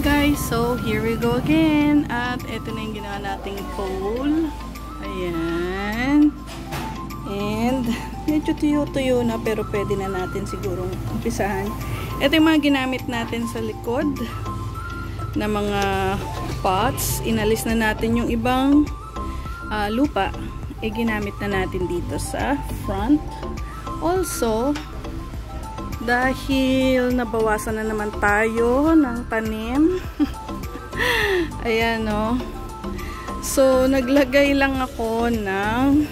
Guys, so here we go again. At ito na yung ginawa nating pole. Ayan. And medyo tuyo-tuyo na pero pwede na natin sigurong umpisahan. Ito yung mga ginamit natin sa likod na mga pots. Inalis na natin yung ibang lupa. Ginamit na natin dito sa front. Also, dahil nabawasan na naman tayo ng tanim. Ayan, no. So, naglagay lang ako ng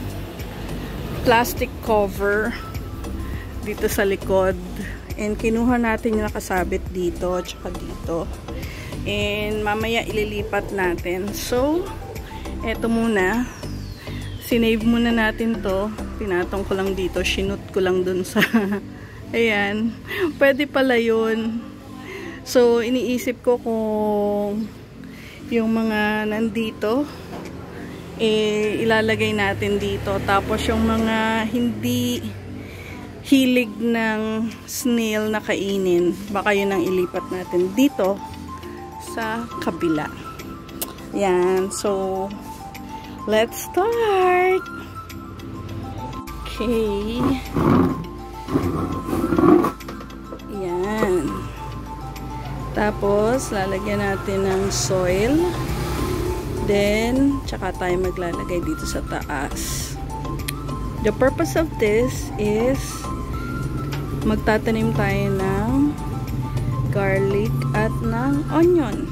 plastic cover dito sa likod. And kinuha natin yung nakasabit dito at saka dito. And mamaya ililipat natin. So, eto muna. Sinave muna natin to. Pinatong ko lang dito. Sinut ko lang dun sa ayan. Pwede pala yun. So, iniisip ko kung yung mga nandito ilalagay natin dito. Tapos yung mga hindi hilig ng snail na kainin, baka yun ang ilipat natin dito sa kabila. Yan. So, let's start. Okay. Yan. Tapos, lalagyan natin ng soil. Then, tsaka tayo maglalagay dito sa taas. The purpose of this is magtatanim tayo ng garlic at ng onion.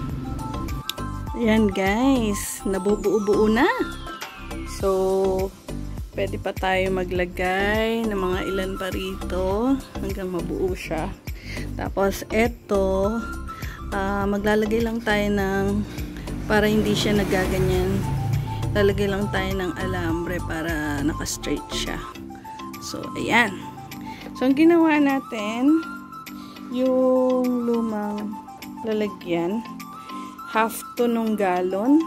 Yan guys, nabubuo-buo na. So, pwede pa tayo maglagay ng mga ilan pa rito hanggang mabuo siya. Tapos, eto, maglalagay lang tayo ng, para hindi siya nagaganyan, lalagay lang tayo ng alambre para naka-straight siya. So, ayan. So, ang ginawa natin, yung lumang lalagyan, half to nung galon.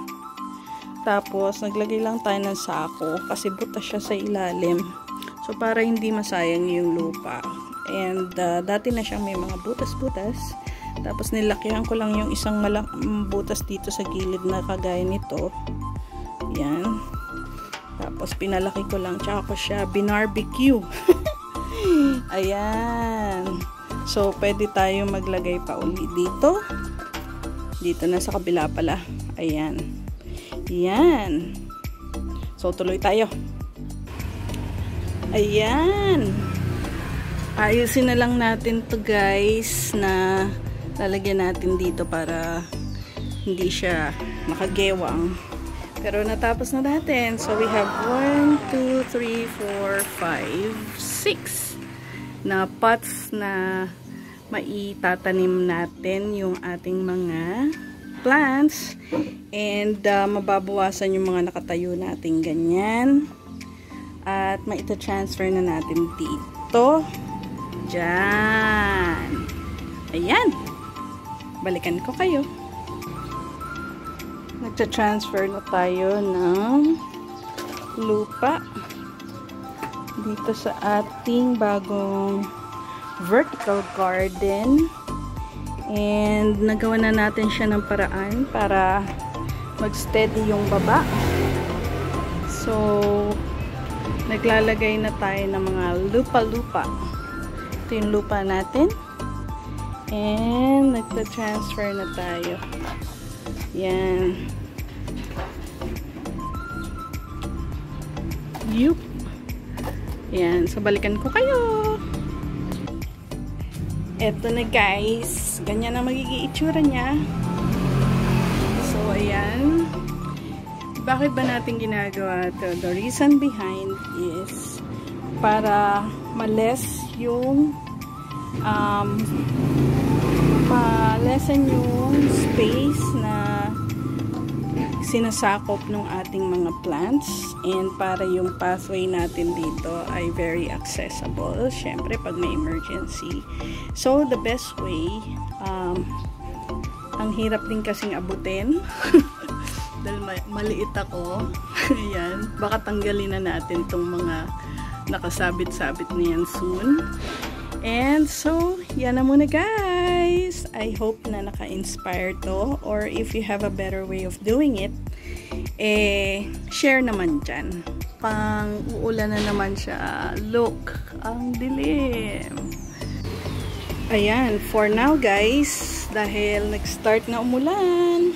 Tapos, naglagay lang tayo ng sako kasi butas siya sa ilalim. So, para hindi masayang yung lupa. And, dati na siyang may mga butas-butas. Tapos, nilakihan ko lang yung isang butas dito sa gilid na kagaya nito. Yan. Tapos, pinalaki ko lang. Tsaka ko siya binarbecue. Ayan. So, pwede tayo maglagay pa uli dito. Dito na sa kabila pala. Ayan. Ayan. So, tuloy tayo. Ayan. Ayusin na lang natin to guys na lalagyan natin dito para hindi siya nakagewang. Pero natapos na natin. So, we have 1, 2, 3, 4, 5, 6 na pots na maitatanim natin yung ating mga plants. And, mababawasan yung mga nakatayo natin ganyan. At maita-transfer na natin dito. Diyan. Ayan. Balikan ko kayo. Nagta-transfer na tayo ng lupa dito sa ating bagong vertical garden. And nagawa na natin siya ng paraan para mag-steady yung baba. So, naglalagay na tayo ng mga lupa-lupa. Ito yung lupa natin. And nagta-transfer na tayo. Yan. Yup. Yan. So, balikan ko kayo. Eto na guys. Ganyan na magiging itsura niya. So, ayan. Bakit ba natin ginagawa ito? The reason behind is para ma-less yung pa-lessen yung space na sinasakop ng ating mga plants, and para yung pathway natin dito ay very accessible syempre pag may emergency. So the best way, ang hirap din kasing abutin dahil maliit ako. Ayan, baka tanggalin na natin tong mga nakasabit-sabit na yan soon. And so, yan na muna guys. I hope na naka-inspire to, or if you have a better way of doing it, share naman dyan. Pang-uulan na naman siya. Look, ang dilim. Ayan, for now guys, dahil nag-start na umulan,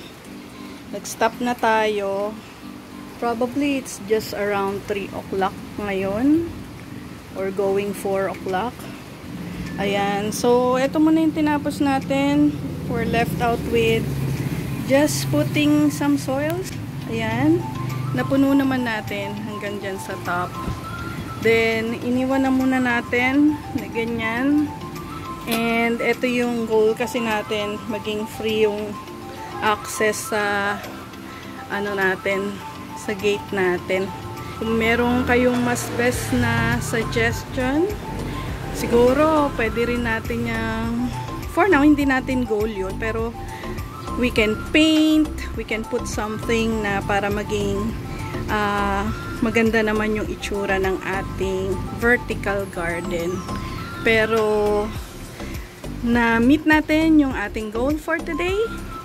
nag-stop na tayo. Probably it's just around 3 o'clock ngayon, or going 4 o'clock. Ayan, so eto muna yung tinapos natin. We're left out with just putting some soils. Ayan, napuno naman natin hanggang dyan sa top. Then, iniwan na muna natin na ganyan. And eto yung goal kasi natin, maging free yung access sa ano natin, sa gate natin. Kung meron kayong mas best na suggestion, siguro pwede rin natin yung, for now hindi natin goal yun, pero we can paint, we can put something na para maging maganda naman yung itsura ng ating vertical garden. Pero na-meet natin yung ating goal for today.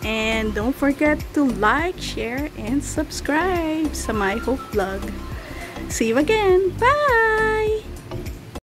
And don't forget to like, share, and subscribe sa My Hope Vlog. See you again. Bye!